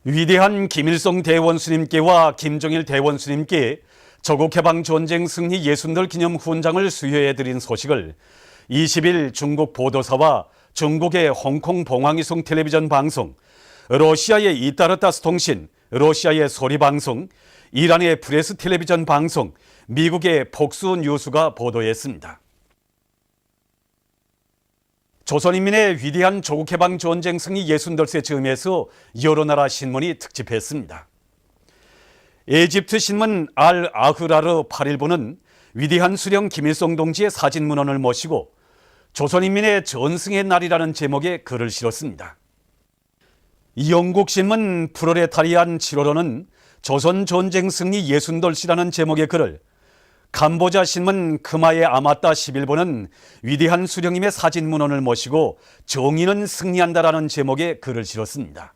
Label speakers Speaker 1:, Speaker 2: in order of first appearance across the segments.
Speaker 1: 위대한 김일성 대원수님께와 김정일 대원수님께 조국해방 전쟁 승리 60들 기념 훈장을 수여해드린 소식을 20일 중국 보도사와 중국의 홍콩 봉황이송 텔레비전 방송, 러시아의 이따르타스 통신, 러시아의 소리방송, 이란의 프레스 텔레비전 방송, 미국의 폭스 뉴스가 보도했습니다. 조선인민의 위대한 조국해방 전쟁 승리 60세 즈음에서 여러 나라 신문이 특집했습니다. 에집트 신문 알 아흐라르 8일보는 위대한 수령 김일성 동지의 사진 문헌을 모시고 조선인민의 전승의 날이라는 제목의 글을 실었습니다. 영국 신문 프로레타리안 7월호는 조선 전쟁 승리 60돌씨라는 제목의 글을, 캄보자 신문 크마의 아마따 11보는 위대한 수령님의 사진 문헌을 모시고 정의는 승리한다라는 제목의 글을 실었습니다.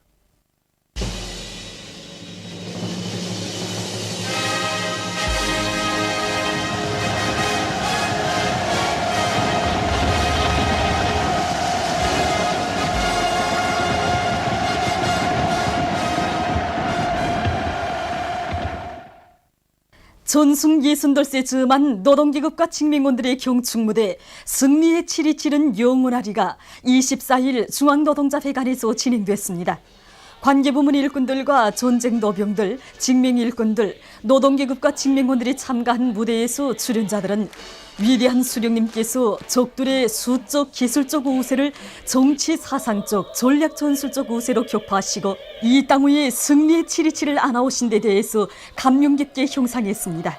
Speaker 2: 전승 60돌세 즈음한 노동계급과 직민군들의 경축무대 승리의 칠이 치른 영원하리가 24일 중앙노동자회관에서 진행됐습니다. 관계부문 일꾼들과 전쟁 노병들, 직맹 일꾼들, 노동계급과 직맹군들이 참가한 무대에서 출연자들은 위대한 수령님께서 적들의 수적, 기술적 우세를 정치, 사상적, 전략, 전술적 우세로 격파하시고 이 땅 위에 승리의 칠이치를 안아오신 데 대해서 감명 깊게 형상했습니다.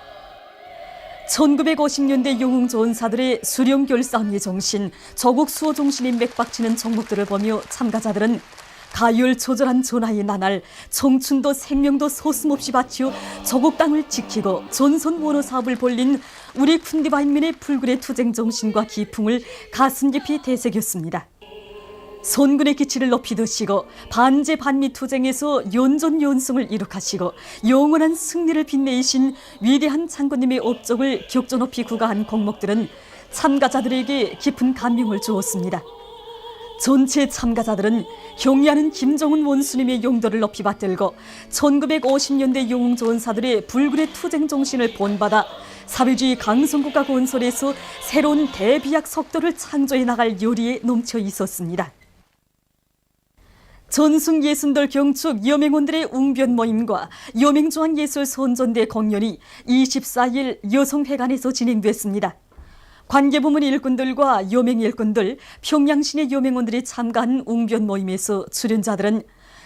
Speaker 2: 1950년대 영웅 전사들의 수령 결사의 정신, 조국 수호 정신이 맥박치는 종목들을 보며 참가자들은 가열초절한 전하의 나날, 청춘도 생명도 서슴없이 바치어 조국 땅을 지키고 전선 원호 사업을 벌린 우리 군대바인민의 불굴의 투쟁 정신과 기풍을 가슴 깊이 되새겼습니다. 선군의 기치를 높이 드시고 반제 반미 투쟁에서 연전연승을 이룩하시고 영원한 승리를 빛내신 위대한 장군님의 업적을 격조 높이 구가한 공목들은 참가자들에게 깊은 감명을 주었습니다. 전체 참가자들은 경의하는 김정은 원수님의 용도를 높이 받들고 1950년대 영웅 전사들의 불굴의 투쟁 정신을 본받아 사회주의 강성국가 건설에서 새로운 대비약 속도를 창조해 나갈 요리에 넘쳐 있었습니다. 전승 60돌 경축 여맹원들의 웅변 모임과 여맹중앙예술 선전대 공연이 24일 여성회관에서 진행됐습니다. 관계부문 일꾼들과 여맹 일꾼들, 평양시내 여맹원들이 참가한 웅변 모임에서 출연자들은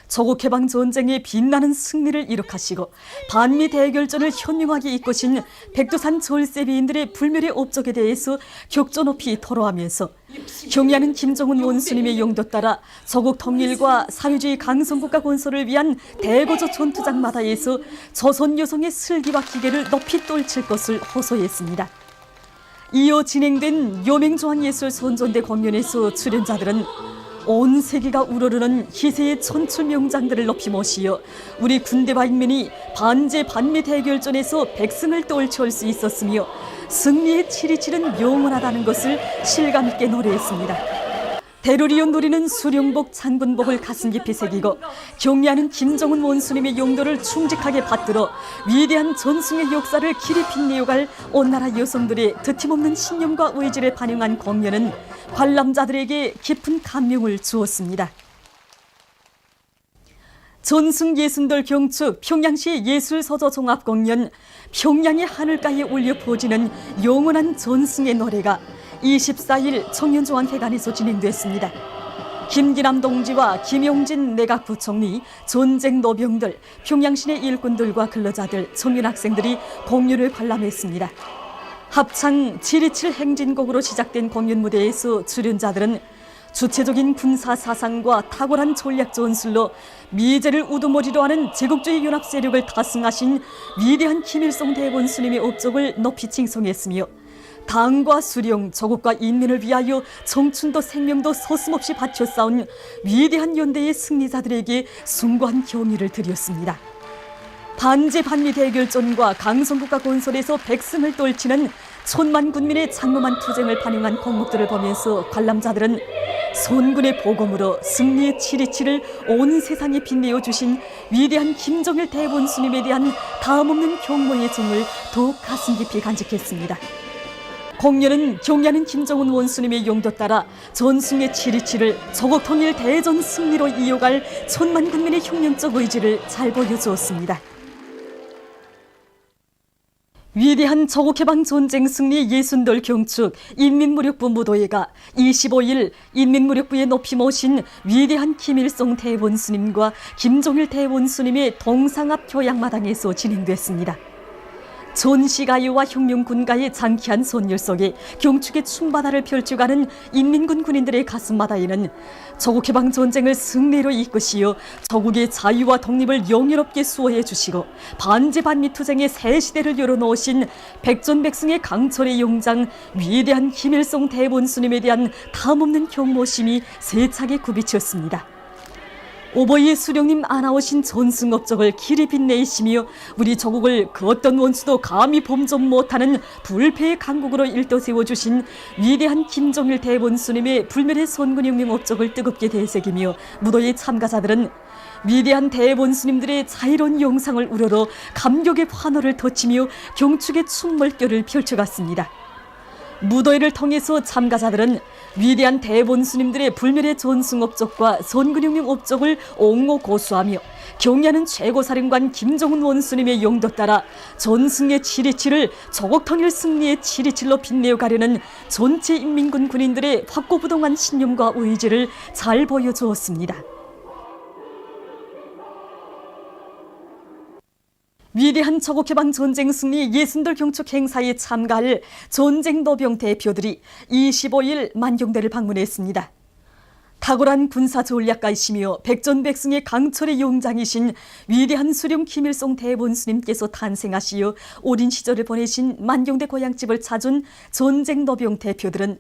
Speaker 2: 조국해방 전쟁의 빛나는 승리를 이룩하시고 반미 대결전을 현명하게 이끄신 백두산 절세비인들의 불멸의 업적에 대해서 격조 높이 토로하면서 경의하는 김정은 원수님의 용도 따라 조국 통일과 사회주의 강성국가 건설을 위한 대거조 전투장마다에서 조선 여성의 슬기와 기계를 높이 떨칠 것을 호소했습니다. 이어 진행된 여맹중앙예술 선전대 공연에서 출연자들은 온 세계가 우러르는 희세의 천출 명장들을 높이 모시어 우리 군대바인민이 반제 반미 대결전에서 백승을 떨쳐올 수 있었으며 승리의 칠이칠은 영원하다는 것을 실감 있게 노래했습니다. 대로리어 누리는 수령복 장군복을 가슴 깊이 새기고 경의하는 김정은 원수님의 용도를 충직하게 받들어 위대한 전승의 역사를 길이 빛내어갈 온 나라 여성들의 드팀없는 신념과 의지를 반영한 공연은 관람자들에게 깊은 감명을 주었습니다. 전승 60돌 경축 평양시 예술서저 종합공연 평양의 하늘가에 울려 퍼지는 영원한 전승의 노래가 24일 청년중앙회관에서 진행됐습니다. 김기남 동지와 김용진 내각부총리, 전쟁 노병들, 평양시내 일꾼들과 근로자들, 청년학생들이 공연을 관람했습니다. 합창 727 행진곡으로 시작된 공연 무대에서 출연자들은 주체적인 군사 사상과 탁월한 전략 전술로 미제를 우두머리로 하는 제국주의 연합 세력을 타승하신 위대한 김일성 대원수님의 업적을 높이 칭송했으며 당과 수령, 조국과 인민을 위하여 청춘도 생명도 서슴없이 바쳐 싸운 위대한 연대의 승리자들에게 숭고한 경의를 드렸습니다. 반제 반미 대결전과 강성국가 건설에서 백승을 떨치는 천만 군민의 장엄한 투쟁을 반영한 공목들을 보면서 관람자들은 손군의 보검으로 승리의 치리치를 온 세상에 빛내어 주신 위대한 김정일 대본스님에 대한 다음없는 경모의 정을 더욱 가슴 깊이 간직했습니다. 공연은 경야는 김정은 원수님의 용도 따라 전승의 치리치를 조국통일 대전 승리로 이어갈 천만 국민의 혁명적 의지를 잘 보여주었습니다. 위대한 조국해방 전쟁 승리 예순돌 경축 인민무력부 무도회가 25일 인민무력부에 높이 모신 위대한 김일성 대본스님과 김정일 대본스님의 동상 앞 교양마당에서 진행됐습니다. 전시가요와 혁명군가의 장쾌한 선율 속에 경축의 춤바다를 펼쳐가는 인민군 군인들의 가슴마다에는 조국해방 전쟁을 승리로 이끄시어 조국의 자유와 독립을 영예롭게 수호해 주시고 반제반미투쟁의 새 시대를 열어놓으신 백전백승의 강철의 용장 위대한 김일성 대본스님에 대한 다음없는 경모심이 세차게 굽이쳤습니다. 오버이 수령님 안아오신 전승업적을 길이 빛내시며 우리 조국을 그 어떤 원수도 감히 범접 못하는 불패의 강국으로 일떠세워주신 위대한 김정일 대본스님의 불멸의 선군혁명 업적을 뜨겁게 되새기며 무도회 참가자들은 위대한 대본스님들의 자유로운 영상을 우러러 감격의 환호를 터치며 경축의 춤물결을 펼쳐갔습니다. 무도회를 통해서 참가자들은 위대한 대본스님들의 불멸의 전승업적과 선군혁명 업적을 옹호 고수하며 경야는 최고사령관 김정은 원수님의 용도 따라 전승의 치리치를 조국통일 승리의 치리칠로 빛내어 가려는 전체 인민군 군인들의 확고부동한 신념과 의지를 잘 보여주었습니다. 위대한 조국해방 전쟁 승리 예순돌 경축 행사에 참가할 전쟁 노병 대표들이 25일 만경대를 방문했습니다. 탁월한 군사 전략가이시며 백전백승의 강철의 용장이신 위대한 수령 김일성 대본스님께서 탄생하시어 어린 시절을 보내신 만경대 고향집을 찾은 전쟁 노병 대표들은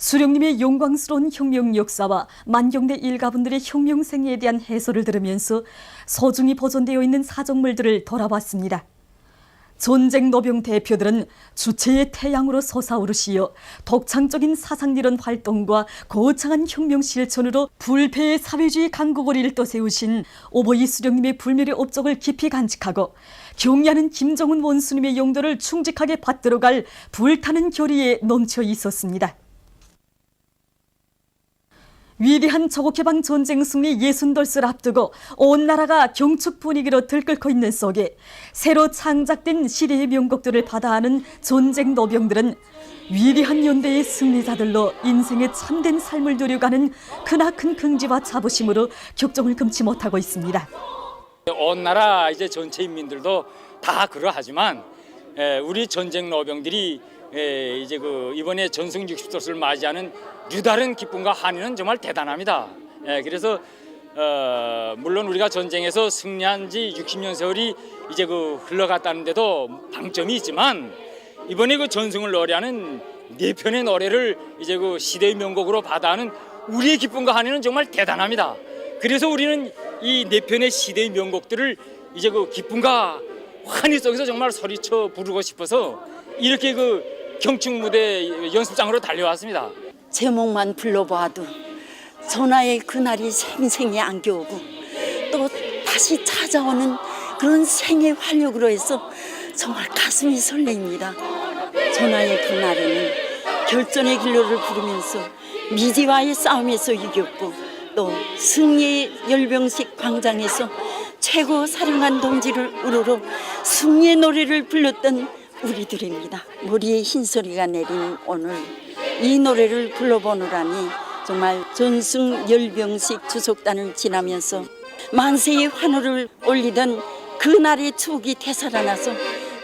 Speaker 2: 수령님의 영광스러운 혁명 역사와 만경대 일가분들의 혁명 생애에 대한 해설을 들으면서 소중히 보존되어 있는 사적물들을 돌아봤습니다. 전쟁 노병 대표들은 주체의 태양으로 솟아오르시어 독창적인 사상이론 활동과 거창한 혁명 실천으로 불패의 사회주의 강국을 일떠세우신 오버이 수령님의 불멸의 업적을 깊이 간직하고 경야는 김정은 원수님의 용도를 충직하게 받들어갈 불타는 결의에 넘쳐 있었습니다. 위대한 조국해방 전쟁 승리 예순돌을 앞두고 온 나라가 경축 분위기로 들끓고 있는 속에 새로 창작된 시대의 명곡들을 받아하는 전쟁 노병들은 위대한 연대의 승리자들로 인생의 참된 삶을 누려가는 크나큰 긍지와 자부심으로 격정을 금치 못하고 있습니다.
Speaker 3: 온 나라 이제 전체 인민들도 다 그러하지만 우리 전쟁 노병들이 이제 이번에 전승 60도를 맞이하는 유다른 기쁨과 한의는 정말 대단합니다. 그래서 물론 우리가 전쟁에서 승리한 지 60년 세월이 이제 흘러갔다는데도 방점이 있지만 이번에 전승을 노래하는 네 편의 노래를 이제 시대의 명곡으로 받아하는 우리의 기쁨과 한의는 정말 대단합니다. 그래서 우리는 이 네 편의 시대의 명곡들을 이제 기쁨과 환희 속에서 정말 소리쳐 부르고 싶어서 이렇게 경축 무대 연습장으로 달려왔습니다.
Speaker 4: 제목만 불러봐도 전하의 그날이 생생히 안겨오고 또 다시 찾아오는 그런 생의 활력으로 해서 정말 가슴이 설레입니다. 전하의 그날에는 결전의 길로를 부르면서 미지와의 싸움에서 이겼고 또 승리의 열병식 광장에서 최고 사령관 동지를 우러러 승리의 노래를 불렀던 우리들입니다. 머리에 흰소리가 내린 오늘 이 노래를 불러보느라니 정말 전승 열병식 주속단을 지나면서 만세의 환호를 올리던 그날의 추억이 되살아나서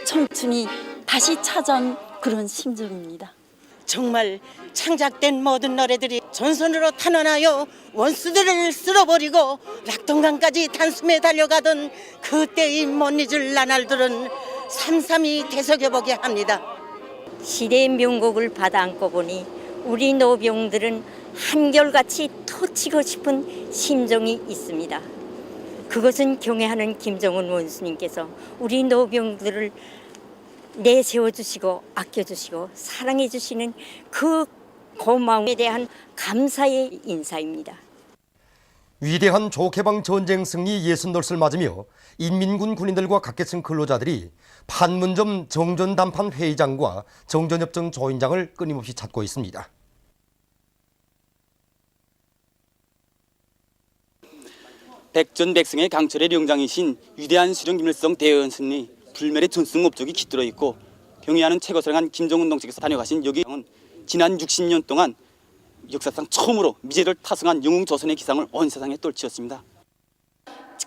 Speaker 4: 청춘이 다시 찾아온 그런 심정입니다.
Speaker 5: 정말 창작된 모든 노래들이 전선으로 탄원하여 원수들을 쓸어버리고 낙동강까지 단숨에 달려가던 그때의 못 잊을 나날들은 삼삼이 되새겨보게 합니다.
Speaker 6: 시대의 명곡을 받아 안고 보니 우리 노병들은 한결같이 터치고 싶은 심정이 있습니다. 그것은 경애하는 김정은 원수님께서 우리 노병들을 내세워주시고 아껴주시고 사랑해주시는 그 고마움에 대한 감사의 인사입니다.
Speaker 7: 위대한 조개방 전쟁 승리 60돌을 맞으며 인민군 군인들과 각계층 근로자들이 판문점 정전담판 회의장과 정전협정 조인장을 끊임없이 찾고 있습니다.
Speaker 8: 백전백승의 강철의 명장이신 위대한 수령 김일성 대연승리 불멸의 전승 업적이 깃들어 있고 병이하는 최고사령한 김정은 동책에서 다녀가신 여기는 지난 60년 동안 역사상 처음으로 미제를 타승한 영웅 조선의 기상을 온 세상에 떨치었습니다.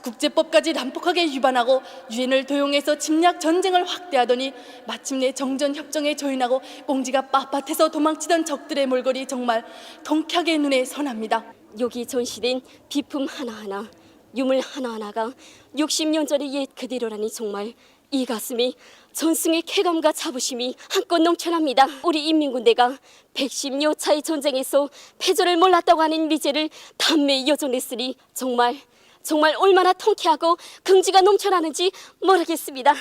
Speaker 9: 국제법까지 난폭하게 위반하고 유엔을 도용해서 침략 전쟁을 확대하더니 마침내 정전협정에 조인하고 꽁지가 빳빳해서 도망치던 적들의 몰골이 정말 통쾌하게 눈에 선합니다.
Speaker 10: 여기 전시된 비품 하나하나, 유물 하나하나가 60년 전의 옛 그대로라니 정말 이 가슴이 전승의 쾌감과 자부심이 한껏 넘쳐납니다. 우리 인민군대가 110여 차의 전쟁에서 패전을 몰랐다고 하는 미제를 단매에 여정했으니 정말 얼마나 통쾌하고 긍지가 넘쳐나는지 모르겠습니다.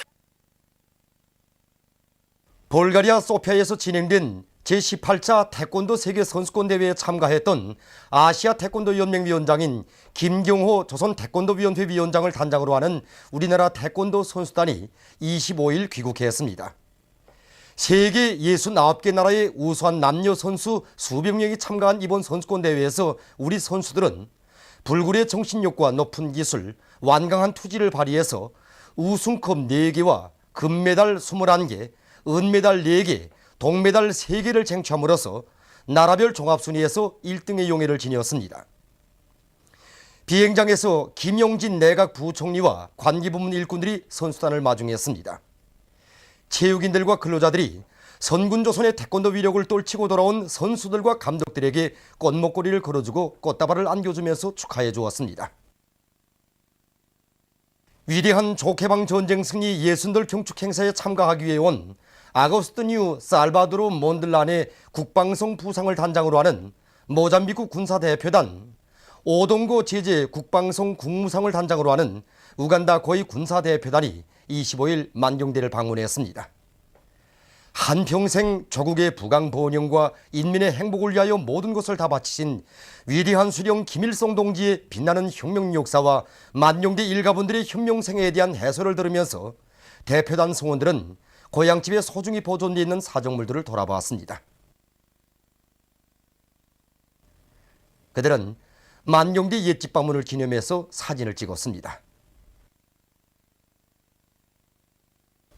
Speaker 7: 불가리아 소피아에서 진행된 제18차 태권도 세계선수권대회에 참가했던 아시아 태권도 연맹 위원장인 김경호 조선 태권도위원회 위원장을 단장으로 하는 우리나라 태권도 선수단이 25일 귀국했습니다. 세계 69개 나라의 우수한 남녀 선수 수백 명이 참가한 이번 선수권대회에서 우리 선수들은 불굴의 정신력과 높은 기술, 완강한 투지를 발휘해서 우승컵 4개와 금메달 21개, 은메달 4개, 동메달 3개를 쟁취함으로써 나라별 종합순위에서 1등의 용예를 지녔습니다. 비행장에서 김용진 내각 부총리와 관계부문 일꾼들이 선수단을 마중했습니다. 체육인들과 근로자들이 선군조선의 태권도 위력을 떨치고 돌아온 선수들과 감독들에게 꽃목걸이를 걸어주고 꽃다발을 안겨주면서 축하해 주었습니다. 위대한 조개방 전쟁 승리 60돌 경축 행사에 참가하기 위해 온 아고스티뉴 살바도르 몬들란의 국방성 부상을 단장으로 하는 모잠비크 군사대표단, 오동고 제재 국방성 국무상을 단장으로 하는 우간다 고위 군사대표단이 25일 만경대를 방문했습니다. 한평생 조국의 부강번영과 인민의 행복을 위하여 모든 것을 다 바치신 위대한 수령 김일성 동지의 빛나는 혁명 역사와 만경대 일가분들의 혁명생애에 대한 해설을 들으면서 대표단 성원들은 고향집에 소중히 보존되어 있는 사정물들을 돌아보았습니다. 그들은 만경대 옛집 방문을 기념해서 사진을 찍었습니다.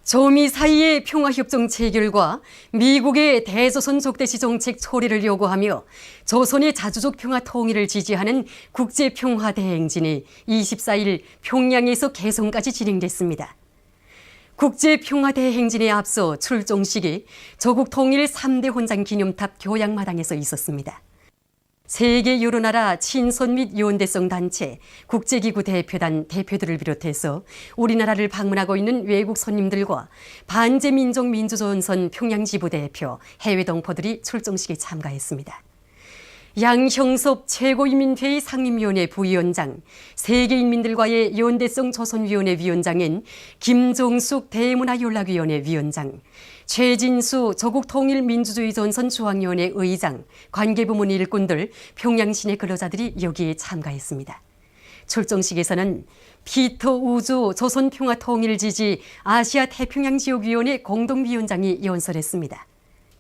Speaker 11: 조미 사이의 평화협정 체결과 미국의 대조선 적대시 정책 초래를 요구하며 조선의 자주적 평화 통일을 지지하는 국제평화대행진이 24일 평양에서 개성까지 진행됐습니다. 국제평화대행진에 앞서 출정식이 조국 통일 3대 혼장 기념탑 교양마당에서 있었습니다. 세계 여러 나라 친선 및 연대성 단체, 국제기구 대표단 대표들을 비롯해서 우리나라를 방문하고 있는 외국 손님들과 반제민족민주전선 평양지부 대표, 해외 동포들이 출정식에 참가했습니다. 양형섭 최고인민회의 상임위원회 부위원장, 세계인민들과의 연대성 조선위원회 위원장인 김종숙 대문화연락위원회 위원장, 최진수 조국통일민주주의전선 중앙위원회 의장, 관계부문 일꾼들, 평양시내 근로자들이 여기에 참가했습니다. 출정식에서는 피터 우주 조선평화통일지지 아시아태평양지역위원회 공동위원장이 연설했습니다.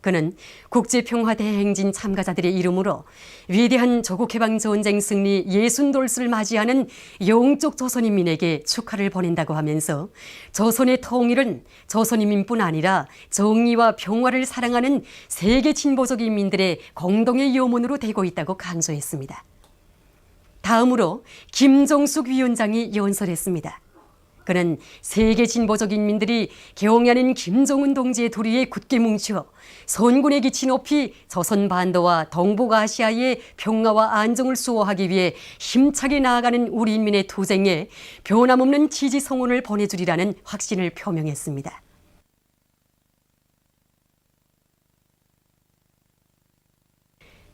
Speaker 11: 그는 국제평화대행진 참가자들의 이름으로 위대한 조국해방전쟁 승리 60돌을 맞이하는 영적 조선인민에게 축하를 보낸다고 하면서 조선의 통일은 조선인민뿐 아니라 정의와 평화를 사랑하는 세계 진보적 인민들의 공동의 염원으로 되고 있다고 강조했습니다. 다음으로 김종숙 위원장이 연설했습니다. 그는 세계 진보적 인민들이 경애하는 김정은 동지의 도리에 굳게 뭉쳐 선군의 기치 높이 조선 반도와 동북아시아의 평화와 안정을 수호하기 위해 힘차게 나아가는 우리 인민의 투쟁에 변함없는 지지 성원을 보내주리라는 확신을 표명했습니다.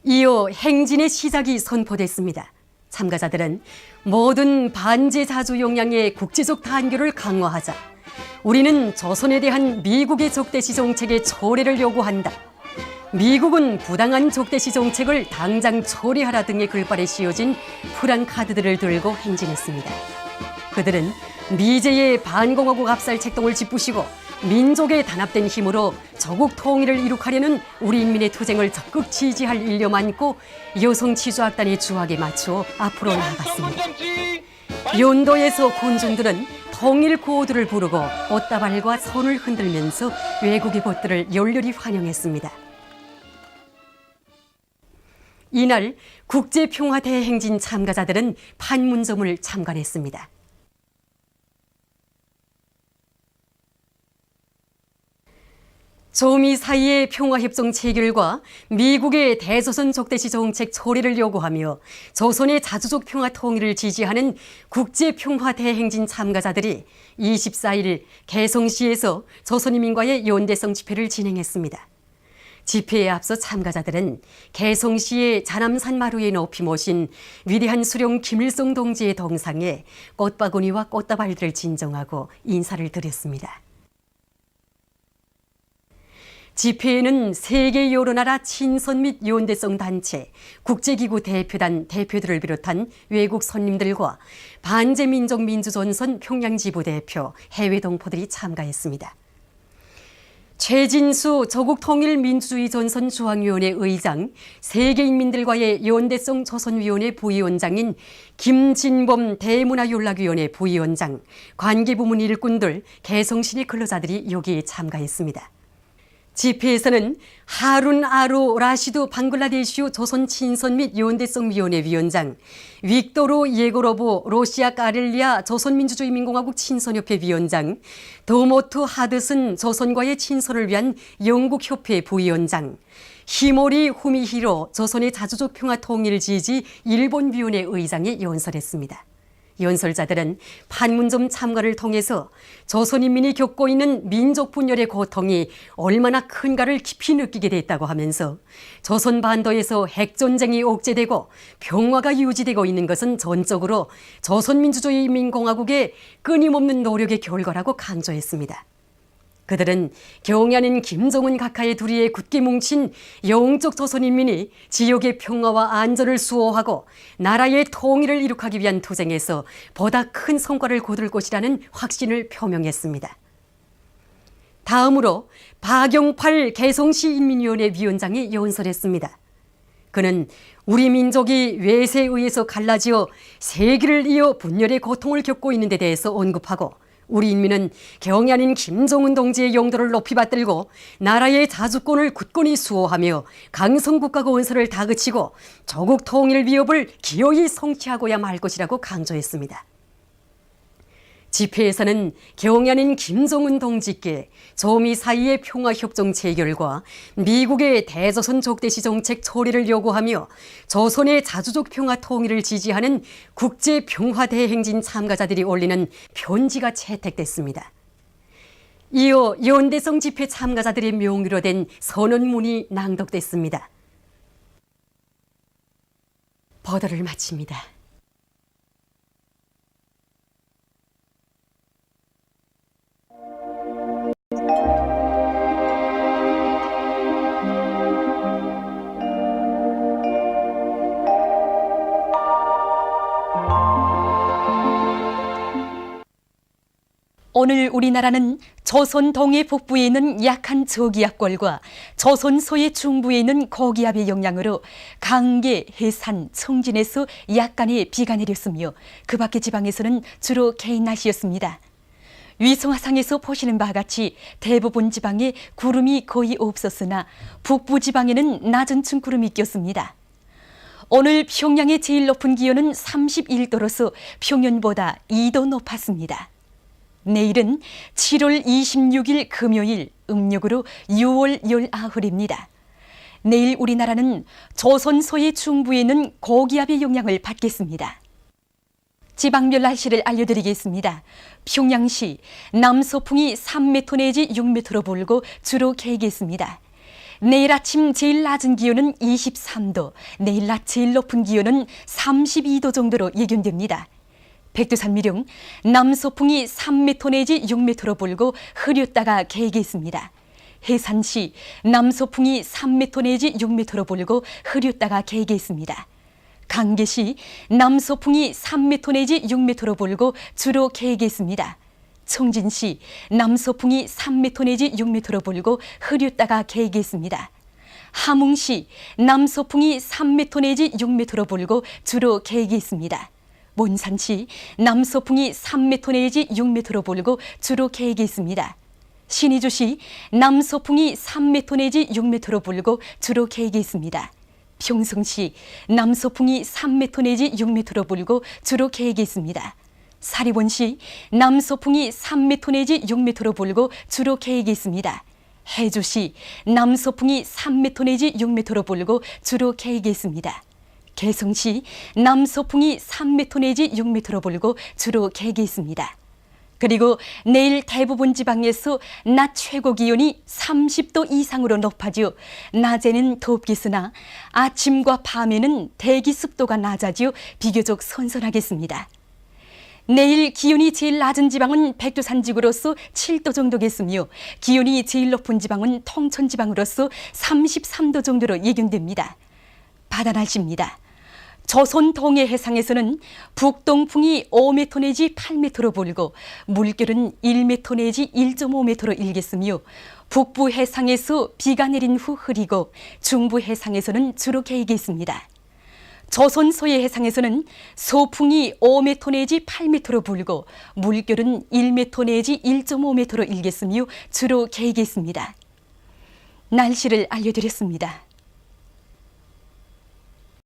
Speaker 11: 이어 행진의 시작이 선포됐습니다. 참가자들은 모든 반제 자주 역량의 국제적 단결을 강화하자. 우리는 조선에 대한 미국의 적대시 정책의 초래를 요구한다. 미국은 부당한 족대시 정책을 당장 처리하라 등의 글발에 씌워진 프랑카드들을 들고 행진했습니다. 그들은 미제의 반공화국 압살 책동을 짓부시고 민족의 단합된 힘으로 저국 통일을 이룩하려는 우리 인민의 투쟁을 적극 지지할 일념 안고 여성 치주악단의 주악에 맞추어 앞으로 나아갔습니다. 연도에서 군중들은 통일 구호들을 부르고 꽃다발과 손을 흔들면서 외국의 벗들을 열렬히 환영했습니다. 이날 국제평화대행진 참가자들은 판문점을 참관했습니다. 조미 사이의 평화협정 체결과 미국의 대조선 적대시 정책 처리를 요구하며 조선의 자주적 평화 통일을 지지하는 국제평화대행진 참가자들이 24일 개성시에서 조선인민과의 연대성 집회를 진행했습니다. 집회에 앞서 참가자들은 개성시의 자남산 마루에 높이 모신 위대한 수령 김일성 동지의 동상에 꽃바구니와 꽃다발들을 진정하고 인사를 드렸습니다. 집회에는 세계 여러 나라 친선 및 연대성 단체, 국제기구 대표단 대표들을 비롯한 외국 손님들과 반제민족민주전선 평양지부 대표, 해외 동포들이 참가했습니다. 최진수 조국통일민주주의전선 중앙위원회 의장, 세계인민들과의 연대성 조선위원회 부위원장인 김진범 대문화연락위원회 부위원장, 관계부문 일꾼들, 개성시내 근로자들이 여기에 참가했습니다. 집회에서는 하룬 아루 라시드 방글라데시우 조선 친선 및 연대성위원회 위원장, 빅토르 예고로브 러시아 까렐리아 조선민주주의민공화국 친선협회 위원장, 더모트 하드슨 조선과의 친선을 위한 영국협회 부위원장, 히모리 후미히로 조선의 자주적 평화 통일 지지 일본위원회 의장이 연설했습니다. 연설자들은 판문점 참가를 통해서 조선인민이 겪고 있는 민족 분열의 고통이 얼마나 큰가를 깊이 느끼게 됐다고 하면서 조선 반도에서 핵전쟁이 억제되고 평화가 유지되고 있는 것은 전적으로 조선민주주의인민공화국의 끊임없는 노력의 결과라고 강조했습니다. 그들은 경야는 김정은 각하의 둘이에 굳게 뭉친 영적 조선인민이 지역의 평화와 안전을 수호하고 나라의 통일을 이룩하기 위한 투쟁에서 보다 큰 성과를 거둘 것이라는 확신을 표명했습니다. 다음으로 박영팔 개성시인민위원회 위원장이 연설했습니다. 그는 우리 민족이 외세에 의해서 갈라지어 세기를 이어 분열의 고통을 겪고 있는 데 대해서 언급하고 우리 인민은 경야인 김정은 동지의 용도를 높이 받들고 나라의 자주권을 굳건히 수호하며 강성국가 건설을 다그치고 조국 통일 위협을 기어이 성취하고야 말 것이라고 강조했습니다. 집회에서는 경야인 김정은 동지께 조미 사이의 평화협정 체결과 미국의 대조선 적대시 정책 처리를 요구하며 조선의 자주적 평화 통일을 지지하는 국제평화대행진 참가자들이 올리는 편지가 채택됐습니다. 이어 연대성 집회 참가자들의 명의로 된 선언문이 낭독됐습니다. 보도를 마칩니다.
Speaker 2: 오늘 우리나라는 조선 동해 북부에 있는 약한 저기압골과 조선 서해 중부에 있는 고기압의 영향으로 강계, 해산, 청진에서 약간의 비가 내렸으며 그 밖의 지방에서는 주로 개인 날씨였습니다. 위성화상에서 보시는 바와 같이 대부분 지방에 구름이 거의 없었으나 북부 지방에는 낮은 층 구름이 꼈습니다. 오늘 평양의 제일 높은 기온은 31도로서 평년보다 2도 높았습니다. 내일은 7월 26일 금요일, 음력으로 6월 19일입니다. 내일 우리나라는 조선 서해 중부에 있는 고기압의 영향을 받겠습니다. 지방별 날씨를 알려드리겠습니다. 평양시 남서풍이 3m 내지 6m로 불고 주로 개겠습니다. 내일 아침 제일 낮은 기온은 23도, 내일 낮 제일 높은 기온은 32도 정도로 예견됩니다. 백두산미령 남서풍이 3m 내지 6m로 불고 흐렸다가 개겠습니다. 해산시 남서풍이 3m 내지 6m로 불고 흐렸다가 개겠습니다. 강계시 남서풍이 3m 내지 6m로 불고 주로 개겠습니다. 청진시 남서풍이 3m 내지 6m로 불고 흐렸다가 개겠습니다. 함흥시 남서풍이 3m 내지 6m로 불고 주로 개겠습니다. 몬산시 남서풍이 3m 내지 6m로 불고 주로 개겠습니다. 신의주시 남서풍이 3m 내지 6m로 불고 주로 개겠습니다. 평성시 남서풍이 3m 내지 6m로 불고 주로 개겠습니다. 사리원시 남서풍이 3m 내지 6m로 불고 주로 개겠습니다. 해주시 남서풍이 3m 내지 6m로 불고 주로 개겠습니다. 개성시 남서풍이 3m 내지 6m로 불고 주로 개겠습니다. 그리고 내일 대부분 지방에서 낮 최고 기온이 30도 이상으로 높아지요. 낮에는 덥겠으나 아침과 밤에는 대기 습도가 낮아지요. 비교적 선선하겠습니다. 내일 기온이 제일 낮은 지방은 백두산지구로서 7도 정도겠으며 기온이 제일 높은 지방은 통천지방으로서 33도 정도로 예견됩니다. 바다 날씨입니다. 조선 동해 해상에서는 북동풍이 5m 내지 8m로 불고 물결은 1m 내지 1.5m로 일겠으며 북부 해상에서 비가 내린 후 흐리고 중부 해상에서는 주로 개겠습니다. 조선 서해 해상에서는 소풍이 5m 내지 8m로 불고 물결은 1m 내지 1.5m로 일겠으며 주로 개겠습니다. 날씨를 알려드렸습니다.